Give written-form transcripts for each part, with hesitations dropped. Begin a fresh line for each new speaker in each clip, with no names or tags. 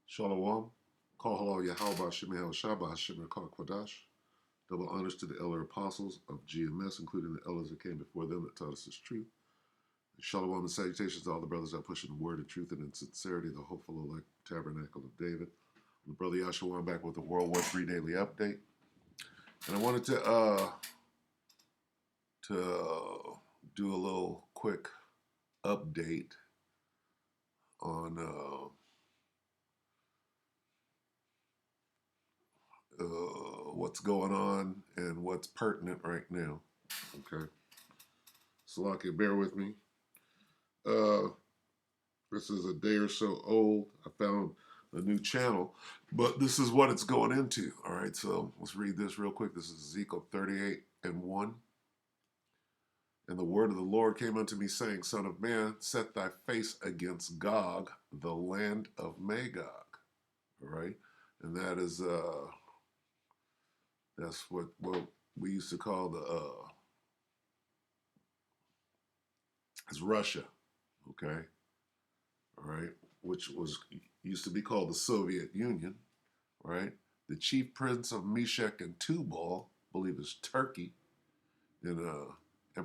Shalom. Call halal Yahweh Shemel Shabbat Shemer Kal Kwadash. Double honors to the elder apostles of GMS, including the elders that came before them that taught us this truth. Shalom and salutations to all the brothers that push in the word of truth and in sincerity, the hopeful elect tabernacle of David. I'm the brother Yahshua, back with the WW3 Daily update. And I wanted to do a little quick update on what's going on and what's pertinent right now. Okay. Salakia, bear with me. This is a day or so old. I found a new channel, but this is what it's going into. All right, so let's read this real quick. This is Ezekiel 38:1. And the word of the Lord came unto me, saying, Son of man, set thy face against Gog, the land of Magog. All right, and that is that's what we used to call it's Russia. Okay, all right, which used to be called the Soviet Union, right? The chief prince of Meshech and Tubal, I believe is Turkey, and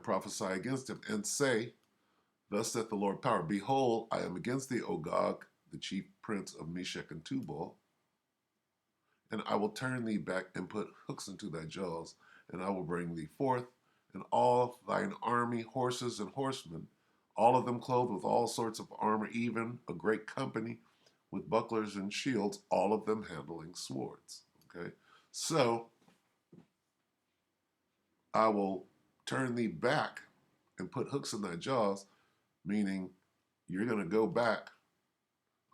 prophesy against him, and say, Thus saith the Lord power, Behold, I am against thee, O Gog, the chief prince of Meshech and Tubal, and I will turn thee back and put hooks into thy jaws, and I will bring thee forth, and all thine army, horses and horsemen, all of them clothed with all sorts of armor, even a great company with bucklers and shields, all of them handling swords. Okay, so I will turn thee back and put hooks in thy jaws, meaning you're going to go back.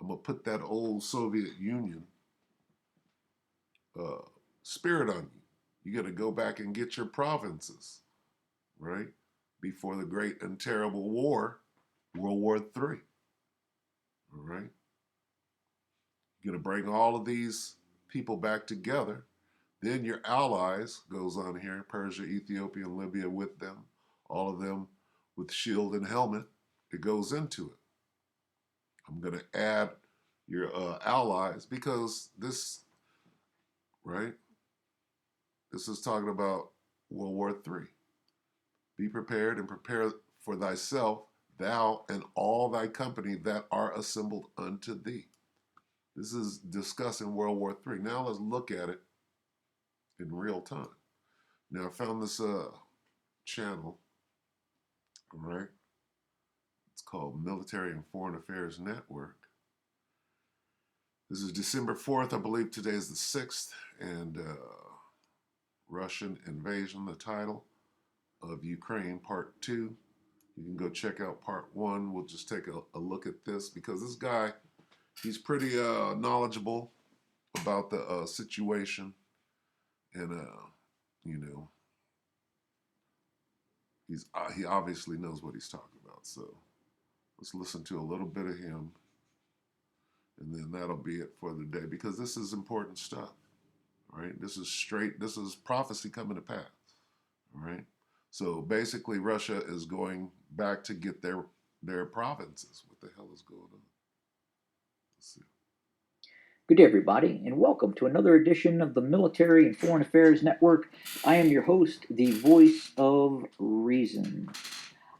I'm going to put that old Soviet Union spirit on you. You're going to go back and get your provinces, right? Before the great and terrible war, World War III. All right? You're going to bring all of these people back together. Then your allies, goes on here, Persia, Ethiopia, and Libya with them, all of them with shield and helmet. It goes into it. I'm going to add your allies because this, right? This is talking about World War III. Be prepared and prepare for thyself, thou and all thy company that are assembled unto thee. This is discussing World War III. Now let's look at it in real time. Now I found this channel, all right? It's called Military and Foreign Affairs Network. This is December 4th. I believe today is the 6th, and Russian invasion, the title of Ukraine, part 2. You can go check out part 1. We'll just take a look at this because this guy, he's pretty knowledgeable about the situation, and you know, he obviously knows what he's talking about. So let's listen to a little bit of him, and then that'll be it for the day because this is important stuff. Right? This is prophecy coming to pass. All right? So basically Russia is going back to get their provinces. What the hell is going on? Let's see.
Good day, everybody, and welcome to another edition of the Military and Foreign Affairs Network. I am your host, the voice of reason.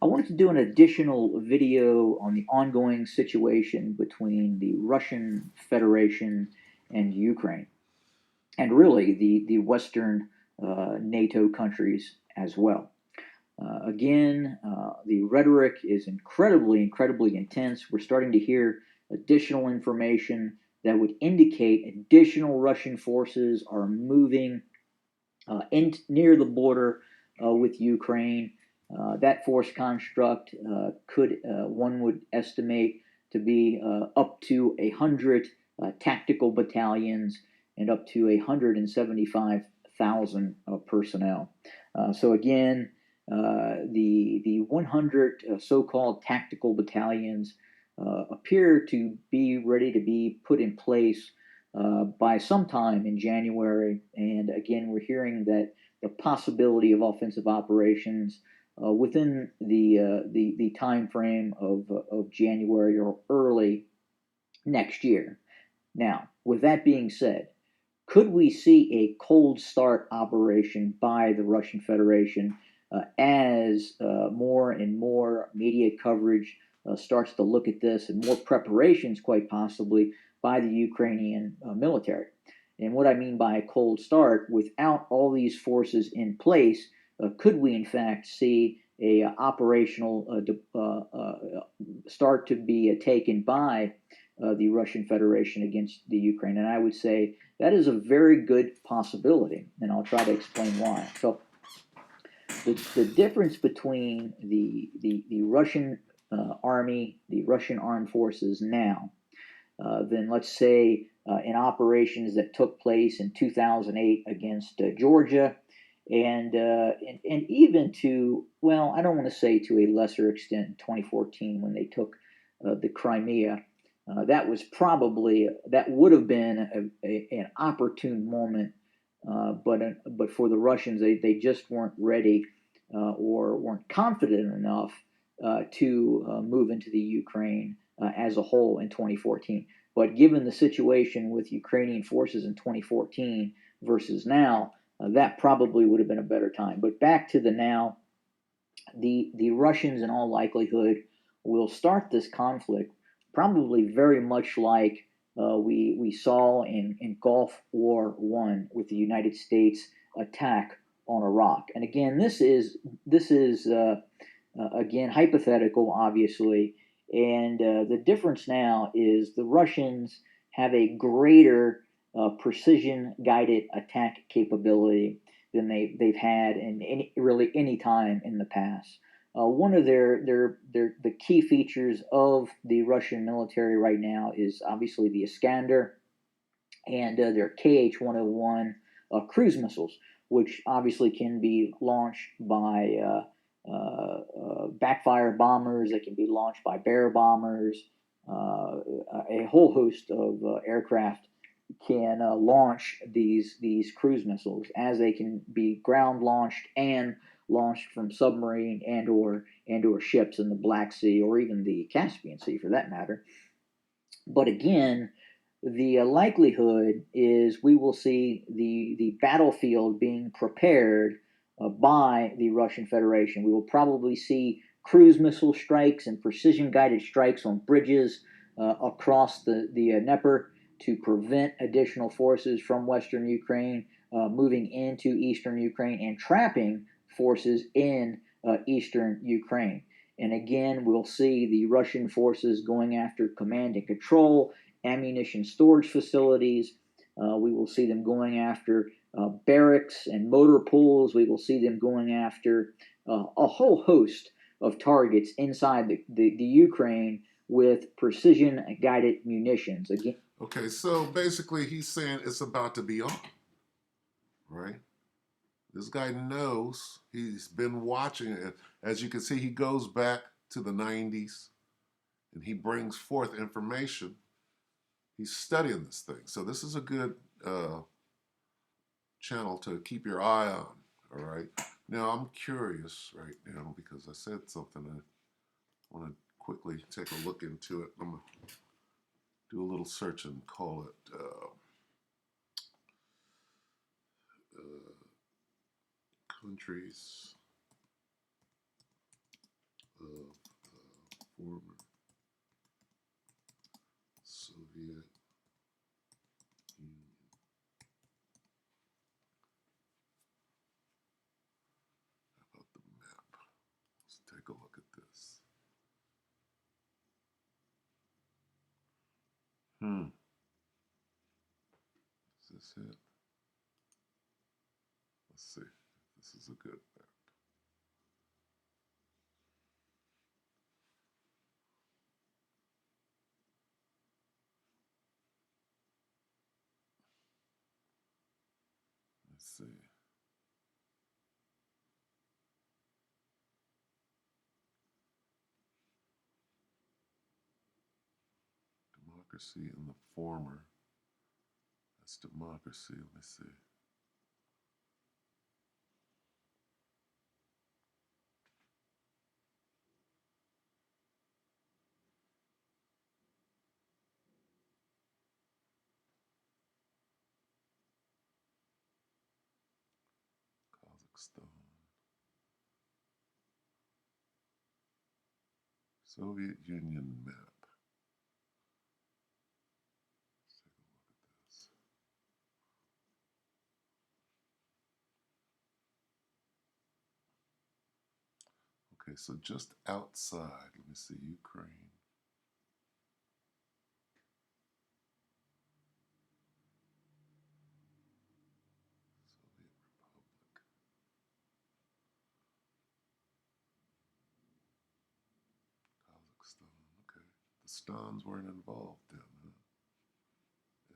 I wanted to do an additional video on the ongoing situation between the Russian Federation and Ukraine, and really the Western NATO countries as well. Again, the rhetoric is incredibly intense. We're starting to hear additional information that would indicate additional Russian forces are moving near the border with Ukraine. That force construct could, one would estimate, to be up to 100 tactical battalions and up to 175,000 personnel. So again, the 100 so-called tactical battalions appear to be ready to be put in place by sometime in January. And again, we're hearing that the possibility of offensive operations within the time frame of January or early next year. Now, with that being said, could we see a cold start operation by the Russian Federation as more and more media coverage starts to look at this and more preparations, quite possibly, by the Ukrainian military? And what I mean by a cold start, without all these forces in place, could we in fact see a operational start to be taken by the Russian Federation against the Ukraine? And I would say that is a very good possibility, and I'll try to explain why. So, the difference between the Russian army, the Russian armed forces now, than let's say in operations that took place in 2008 against Georgia, and even to, well, I don't want to say to a lesser extent in 2014 when they took the Crimea. That would have been an opportune moment, but for the Russians, they just weren't ready or weren't confident enough to move into the Ukraine as a whole in 2014. But given the situation with Ukrainian forces in 2014 versus now, that probably would have been a better time. But back to the now, the Russians, in all likelihood, will start this conflict probably very much like we saw in Gulf War One with the United States attack on Iraq. And again, this is again hypothetical, obviously, and the difference now is the Russians have a greater precision guided attack capability than they've had in really any time in the past. One of the key features of the Russian military right now is obviously the Iskander and their KH-101 cruise missiles, which obviously can be launched by backfire bombers. They can be launched by bear bombers. A whole host of aircraft can launch these cruise missiles, as they can be ground launched and launched from submarine and or ships in the Black Sea or even the Caspian Sea for that matter. But again, the likelihood is we will see the battlefield being prepared by the Russian Federation. We will probably see cruise missile strikes and precision guided strikes on bridges across the Dnieper to prevent additional forces from Western Ukraine moving into Eastern Ukraine and trapping forces in Eastern Ukraine. And again, we'll see the Russian forces going after command and control, ammunition storage facilities. We will see them going after barracks and motor pools. We will see them going after a whole host of targets inside the Ukraine with precision guided munitions. Again,
Okay, so basically he's saying it's about to be on, right? This guy knows, he's been watching it. As you can see, he goes back to the 90s and he brings forth information. He's studying this thing. So this is a good channel to keep your eye on, all right? Now, I'm curious right now because I said something. I want to quickly take a look into it. I'm going to do a little search and call it countries of former Soviet Union. How about the map? Let's take a look at this. Is this it? Let's see. This is a good map. Let's see. Democracy in the former. That's democracy. Let me see. Kazakhstan. Soviet Union map. Let's take a look at this. Okay, so just outside, let me see, Ukraine. Soviet Republic. Kazakhstan. Okay. The Stans weren't involved then, huh?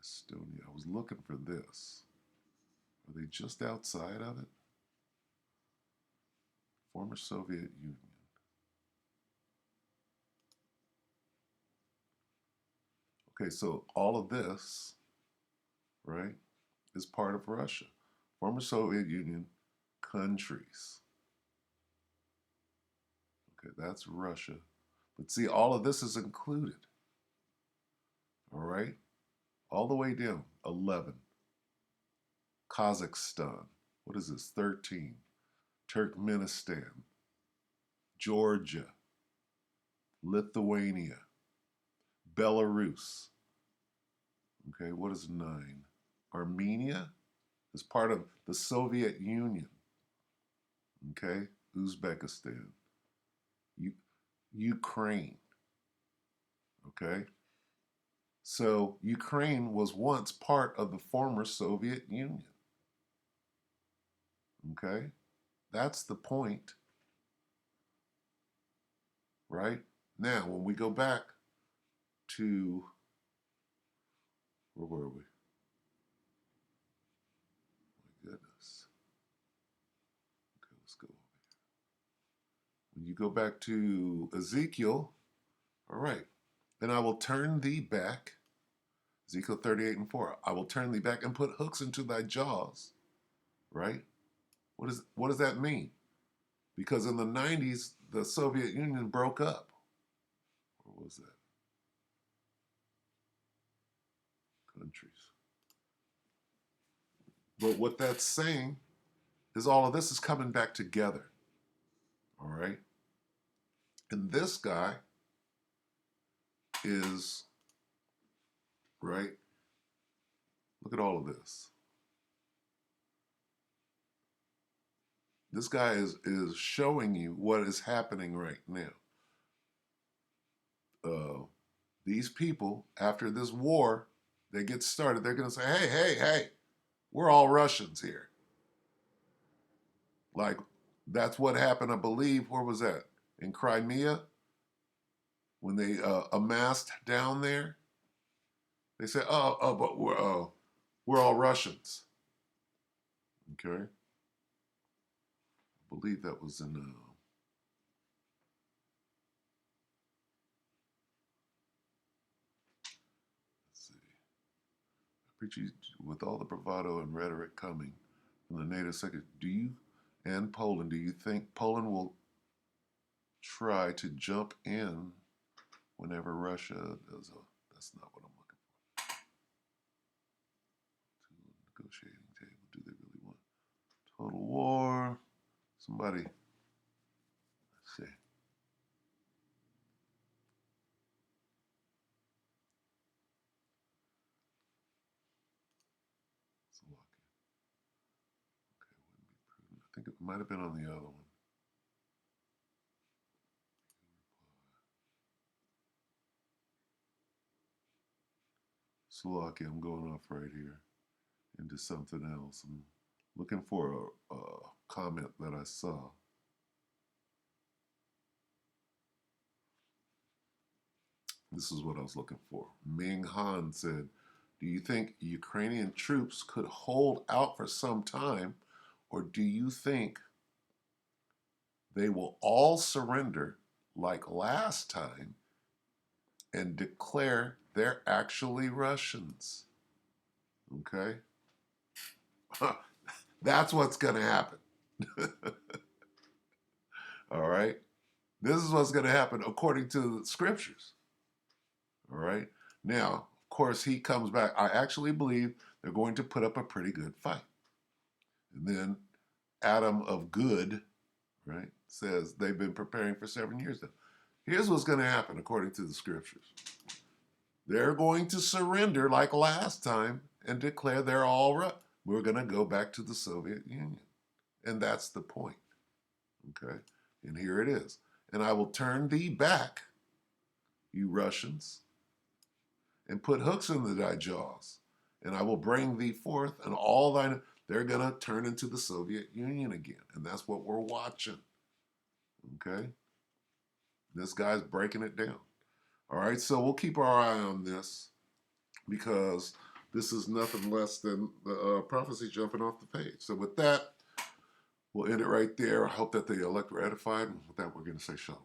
Estonia. I was looking for this. Are they just outside of it? Former Soviet Union. Okay, so all of this, right, is part of Russia. Former Soviet Union countries. Okay, that's Russia. But see, all of this is included. All right? All the way down. 11. Kazakhstan. What is this? 13. Turkmenistan. Georgia. Lithuania. Belarus. Okay, what is 9? Armenia is part of the Soviet Union. Okay, Uzbekistan. Ukraine. Okay, so Ukraine was once part of the former Soviet Union. Okay, that's the point, right? Now, when we go back to, where were we? My goodness. Okay, let's go over here. When you go back to Ezekiel, all right, then I will turn thee back, Ezekiel 38:4. I will turn thee back and put hooks into thy jaws, right? What does that mean? Because in the 90s, the Soviet Union broke up. What was that? Countries. But what that's saying is all of this is coming back together. All right? And this guy is, right? Look at all of this. This guy is showing you what is happening right now. These people, after this war, they get started, they're going to say, hey, hey, hey, we're all Russians here. Like, that's what happened, I believe, where was that? In Crimea, when they amassed down there, they said, but we're all Russians. Okay? I believe that was in, let's see. I preach you with all the bravado and rhetoric coming from the native sector. And Poland, do you think Poland will try to jump in whenever Russia does that's not what I'm looking for. To the negotiating table. Do they really want total war? Somebody, let's see. Slovakia. Okay, wouldn't be prudent. I think it might have been on the other one. Slovakia, I'm going off right here into something else. I'm looking for a comment that I saw. This is what I was looking for. Ming Han said, do you think Ukrainian troops could hold out for some time, or do you think they will all surrender like last time and declare they're actually Russians? Okay? That's what's going to happen. All right? This is what's going to happen according to the scriptures. All right? Now, of course, he comes back. I actually believe they're going to put up a pretty good fight. And then Adam of Good, right, says they've been preparing for 7 years now. Here's what's going to happen according to the scriptures. They're going to surrender like last time and declare they're all right. We're going to go back to the Soviet Union. And that's the point. Okay? And here it is. And I will turn thee back, you Russians, and put hooks in thy jaws. And I will bring thee forth, and all thine. They're going to turn into the Soviet Union again. And that's what we're watching. Okay? This guy's breaking it down. All right, so we'll keep our eye on this because this is nothing less than the prophecy jumping off the page. So with that, we'll end it right there. I hope that the elect were edified. And with that, we're going to say shalom.